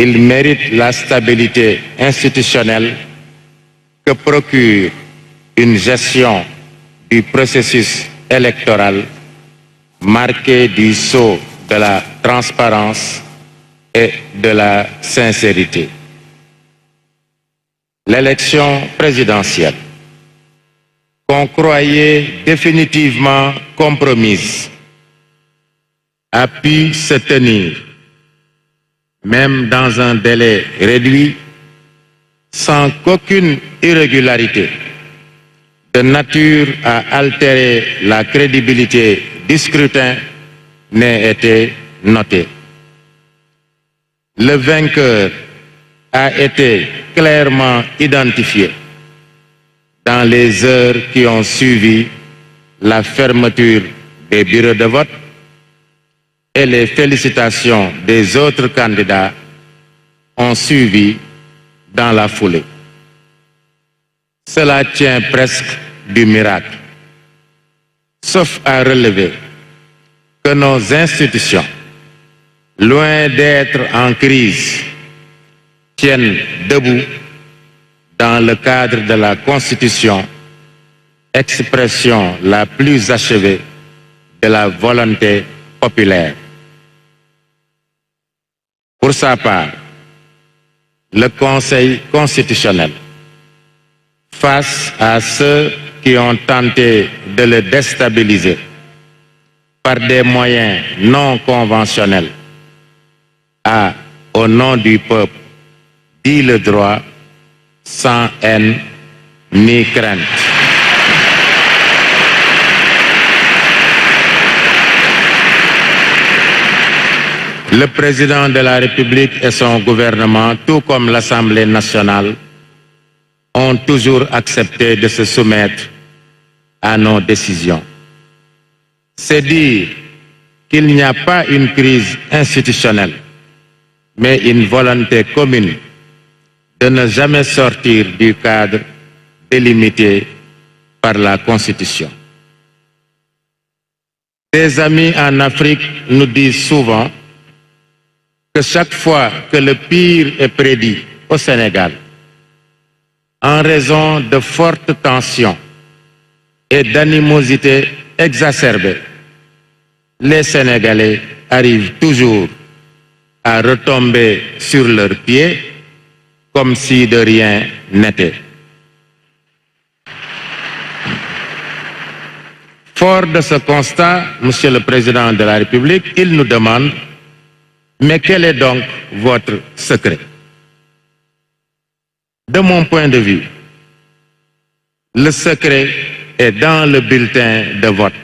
Il mérite la stabilité institutionnelle que procure une gestion du processus électoral marquée du sceau de la transparence et de la sincérité. L'élection présidentielle, qu'on croyait définitivement compromise, a pu se tenir, même dans un délai réduit, sans qu'aucune irrégularité de nature à altérer la crédibilité du scrutin n'ait été notée. Le vainqueur a été clairement identifié dans les heures qui ont suivi la fermeture des bureaux de vote et les félicitations des autres candidats ont suivi dans la foulée. Cela tient presque du miracle, sauf à relever que nos institutions, loin d'être en crise, tiennent debout dans le cadre de la Constitution, expression la plus achevée de la volonté populaire. Pour sa part, le Conseil constitutionnel, face à ceux qui ont tenté de le déstabiliser par des moyens non conventionnels, a, au nom du peuple, dit le droit sans haine ni crainte. Le président de la République et son gouvernement, tout comme l'Assemblée nationale, ont toujours accepté de se soumettre à nos décisions. C'est dire qu'il n'y a pas une crise institutionnelle, mais une volonté commune de ne jamais sortir du cadre délimité par la Constitution. Des amis en Afrique nous disent souvent que chaque fois que le pire est prédit au Sénégal, en raison de fortes tensions et d'animosités exacerbées, les Sénégalais arrivent toujours à retomber sur leurs pieds comme si de rien n'était. Fort de ce constat, Monsieur le Président de la République, il nous demande: mais quel est donc votre secret? De mon point de vue, le secret est dans le bulletin de vote.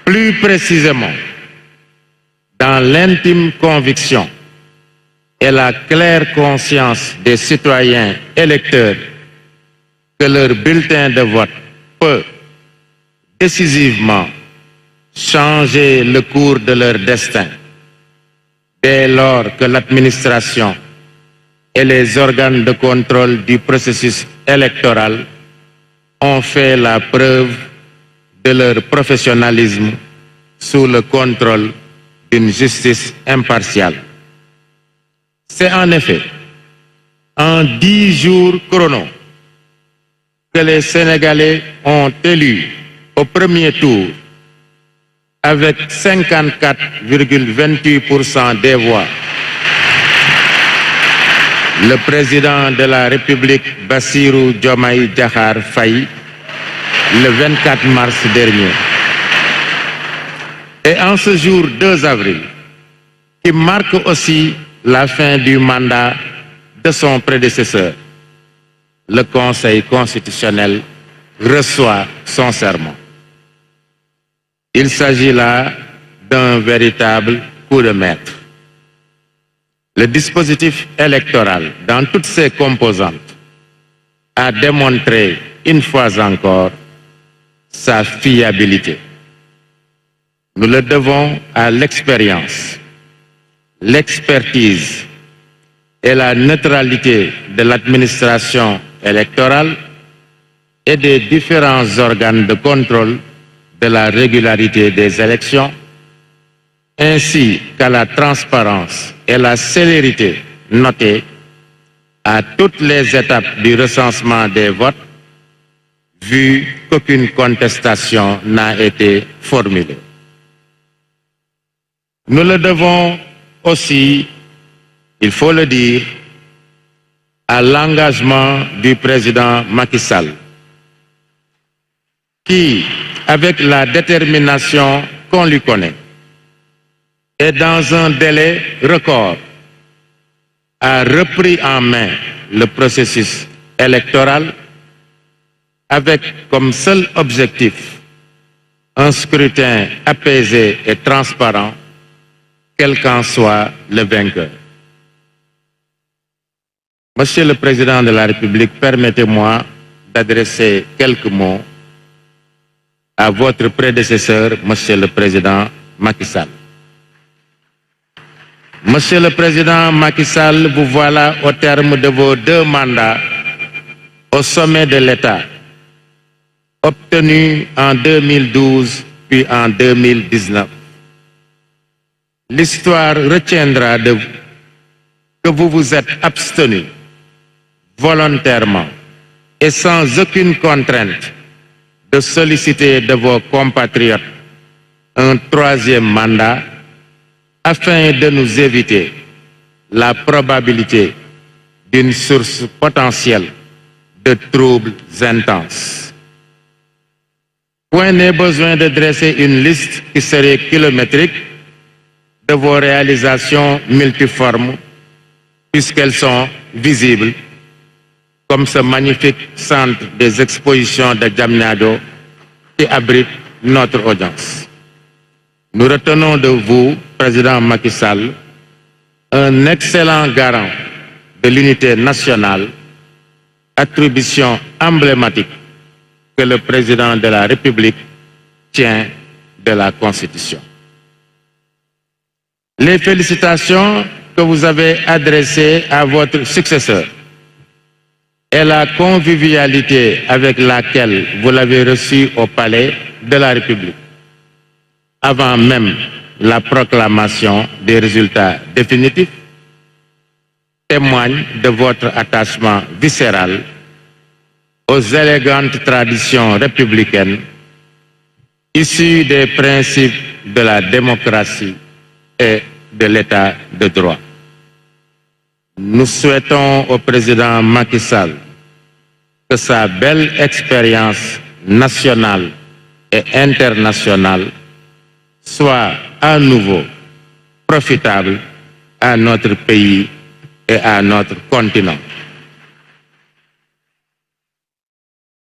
Plus précisément, dans l'intime conviction et la claire conscience des citoyens électeurs que leur bulletin de vote peut décisivement changer le cours de leur destin dès lors que l'administration et les organes de contrôle du processus électoral ont fait la preuve de leur professionnalisme sous le contrôle d'une justice impartiale. C'est en effet en 10 jours chrono que les Sénégalais ont élu au premier tour avec 54,28% des voix le président de la République Bassirou Diomaye Diakhar Faye le 24 mars dernier. Et en ce jour 2 avril, qui marque aussi la fin du mandat de son prédécesseur, le Conseil constitutionnel reçoit son serment. Il s'agit là d'un véritable coup de maître. Le dispositif électoral, dans toutes ses composantes, a démontré une fois encore sa fiabilité. Nous le devons à l'expérience, l'expertise et la neutralité de l'administration électorale et des différents organes de contrôle de la régularité des élections, ainsi qu'à la transparence et la célérité notée à toutes les étapes du recensement des votes, vu qu'aucune contestation n'a été formulée. Nous le devons aussi, il faut le dire, à l'engagement du président Macky Sall, qui, avec la détermination qu'on lui connaît, et dans un délai record, a repris en main le processus électoral avec comme seul objectif un scrutin apaisé et transparent, quel qu'en soit le vainqueur. Monsieur le Président de la République, permettez-moi d'adresser quelques mots à votre prédécesseur, Monsieur le Président Macky Sall. Monsieur le Président Macky Sall, vous voilà au terme de vos 2 mandats au sommet de l'État, obtenus en 2012 puis en 2019. L'histoire retiendra de vous que vous vous êtes abstenu volontairement et sans aucune contrainte de solliciter de vos compatriotes un 3e mandat afin de nous éviter la probabilité d'une source potentielle de troubles intenses. Point n'est besoin de dresser une liste qui serait kilométrique de vos réalisations multiformes, puisqu'elles sont visibles, comme ce magnifique centre des expositions de Diamniadio qui abrite notre audience. Nous retenons de vous, Président Macky Sall, un excellent garant de l'unité nationale, attribution emblématique que le Président de la République tient de la Constitution. Les félicitations que vous avez adressées à votre successeur et la convivialité avec laquelle vous l'avez reçu au Palais de la République, avant même la proclamation des résultats définitifs, témoignent de votre attachement viscéral aux élégantes traditions républicaines issues des principes de la démocratie et de l'État de droit. Nous souhaitons au président Macky Sall que sa belle expérience nationale et internationale soit à nouveau profitable à notre pays et à notre continent.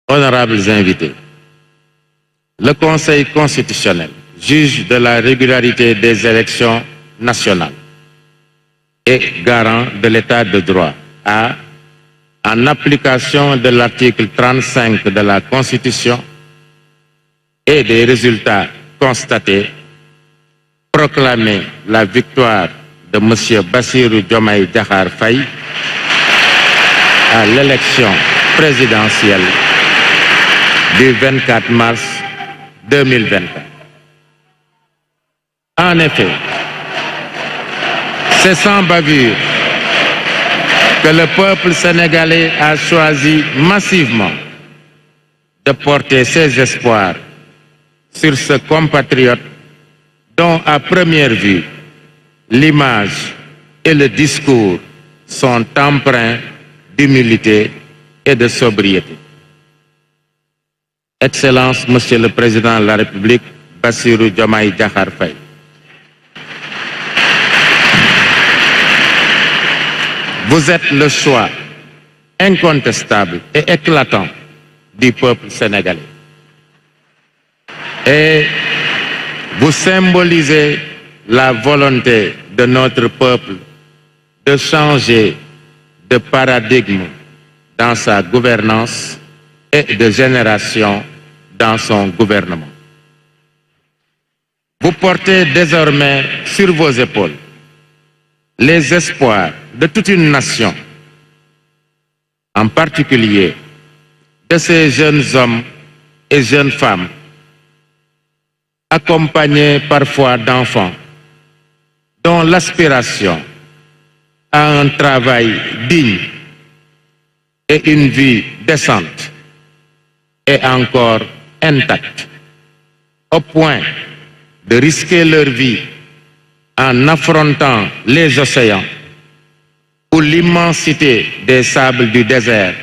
Honorables invités, le Conseil constitutionnel, juge de la régularité des élections nationales et garant de l'État de droit, a, en application de l'article 35 de la Constitution et des résultats constatés, proclamé la victoire de M. Bassirou Diomaye Diakhar Faye à l'élection présidentielle du 24 mars 2024. En effet, c'est sans bavure que le peuple sénégalais a choisi massivement de porter ses espoirs sur ce compatriote dont, à première vue, l'image et le discours sont empreints d'humilité et de sobriété. Excellence, Monsieur le Président de la République, Bassirou Diomaye Diakhar Faye. Vous êtes le choix incontestable et éclatant du peuple sénégalais. Et vous symbolisez la volonté de notre peuple de changer de paradigme dans sa gouvernance et de génération dans son gouvernement. Vous portez désormais sur vos épaules les espoirs de toute une nation, en particulier de ces jeunes hommes et jeunes femmes, accompagnés parfois d'enfants, dont l'aspiration à un travail digne et une vie décente est encore intacte, au point de risquer leur vie en affrontant les océans ou l'immensité des sables du désert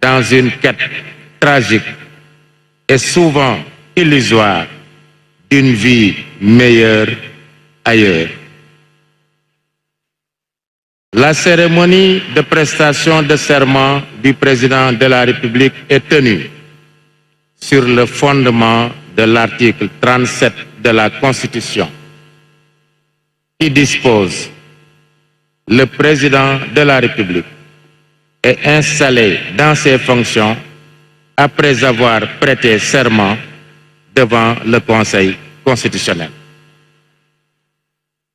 dans une quête tragique et souvent illusoire d'une vie meilleure ailleurs. La cérémonie de prestation de serment du président de la République est tenue sur le fondement de l'article 37 de la Constitution, qui dispose: le président de la République est installé dans ses fonctions après avoir prêté serment devant le Conseil constitutionnel.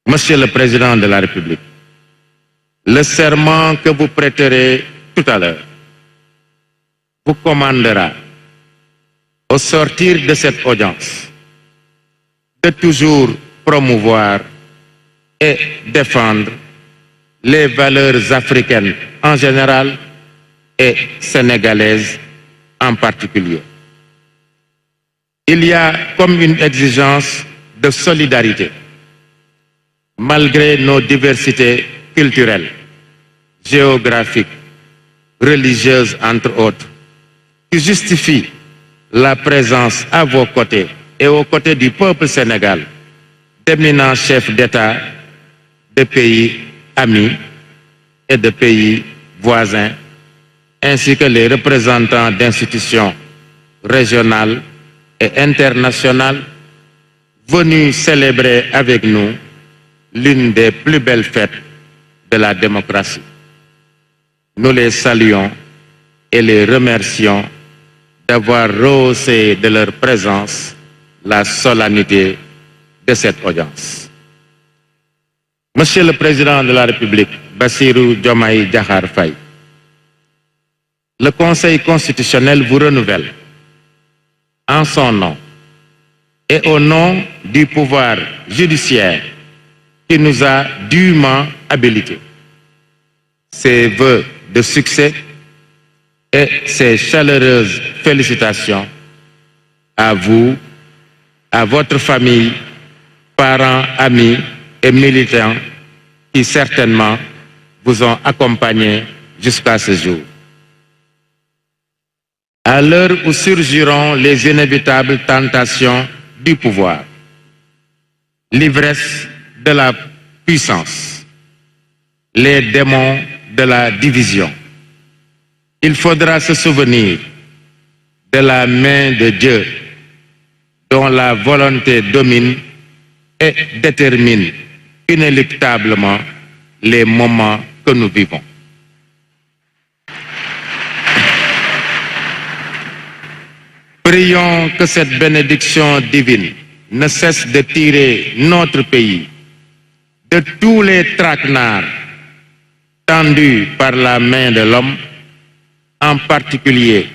Monsieur le Président de la République, le serment que vous prêterez tout à l'heure vous commandera, au sortir de cette audience, de toujours promouvoir et défendre les valeurs africaines en général et sénégalaises en particulier. Il y a comme une exigence de solidarité, malgré nos diversités culturelles, géographiques, religieuses entre autres, qui justifie la présence à vos côtés et aux côtés du peuple sénégal d'éminents chefs d'État de pays amis et de pays voisins, ainsi que les représentants d'institutions régionales et internationales venus célébrer avec nous l'une des plus belles fêtes de la démocratie. Nous les saluons et les remercions d'avoir rehaussé de leur présence la solennité de cette audience. Monsieur le Président de la République, Bassirou Diomaye Diakhar Faye, le Conseil constitutionnel vous renouvelle en son nom et au nom du pouvoir judiciaire qui nous a dûment habilités ses vœux de succès et ses chaleureuses félicitations à vous, à votre famille, parents, amis et militants qui certainement vous ont accompagnés jusqu'à ce jour. À l'heure où surgiront les inévitables tentations du pouvoir, l'ivresse de la puissance, les démons de la division, il faudra se souvenir de la main de Dieu dont la volonté domine et détermine inéluctablement les moments que nous vivons. Prions que cette bénédiction divine ne cesse de tirer notre pays de tous les traquenards tendus par la main de l'homme, en particulier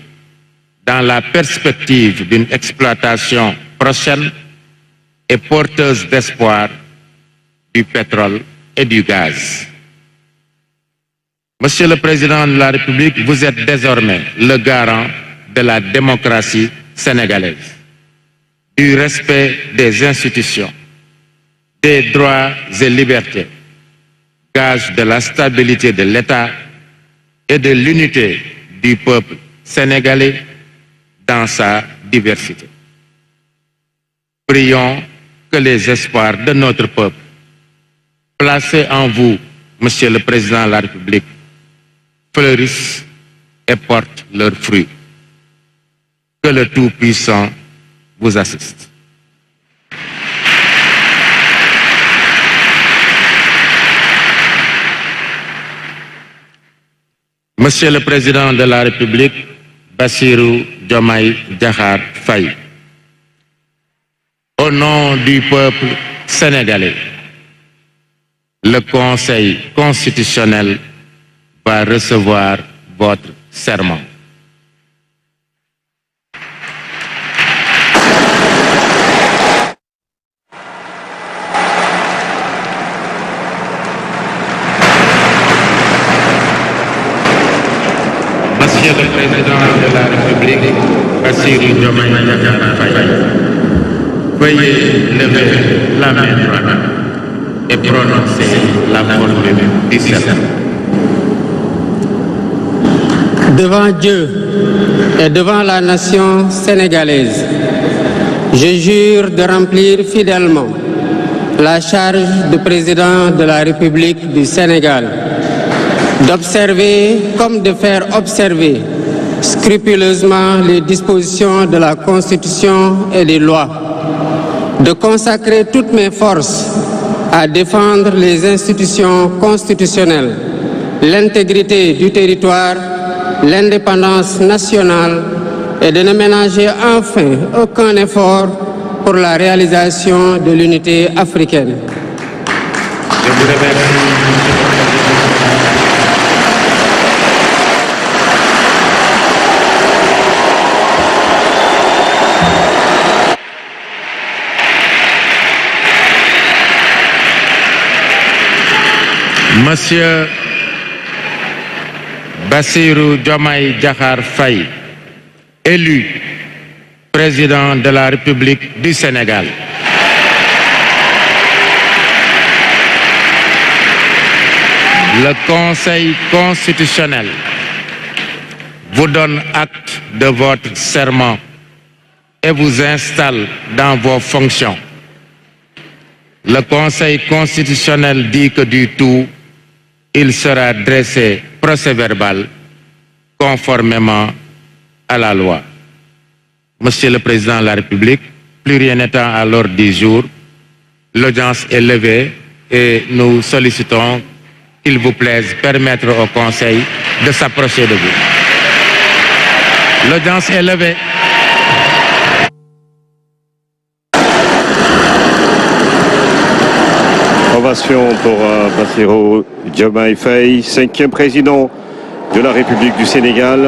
dans la perspective d'une exploitation prochaine et porteuse d'espoir du pétrole et du gaz. Monsieur le Président de la République, vous êtes désormais le garant de la démocratie sénégalaise, du respect des institutions, des droits et libertés, gage de la stabilité de l'État et de l'unité du peuple sénégalais dans sa diversité. Prions que les espoirs de notre peuple, placés en vous, Monsieur le Président de la République, fleurissent et portent leurs fruits. Que le Tout-Puissant vous assiste. Monsieur le Président de la République, Bassirou Diomaye Diakhar Faye, au nom du peuple sénégalais, le Conseil constitutionnel va recevoir votre serment. Monsieur le Président de la République, Bassirou Diomaye Diakhar Faye, veuillez lever la main droite et prononcer la formule du serment. Devant Dieu et devant la nation sénégalaise, je jure de remplir fidèlement la charge de président de la République du Sénégal, d'observer comme de faire observer scrupuleusement les dispositions de la Constitution et des lois, de consacrer toutes mes forces à défendre les institutions constitutionnelles, l'intégrité du territoire, l'indépendance nationale et de ne ménager enfin aucun effort pour la réalisation de l'unité africaine. Je vous remercie. Monsieur Bassirou Diomaye Diakhar Faye, élu président de la République du Sénégal. Le Conseil constitutionnel vous donne acte de votre serment et vous installe dans vos fonctions. Le Conseil constitutionnel dit que du tout, il sera dressé procès-verbal conformément à la loi. Monsieur le Président de la République, plus rien n'étant à l'ordre du jour, l'audience est levée et nous sollicitons qu'il vous plaise permettre au Conseil de s'approcher de vous. L'audience est levée. Ovation pour Bassirou Diomaye Faye, 5e président de la République du Sénégal.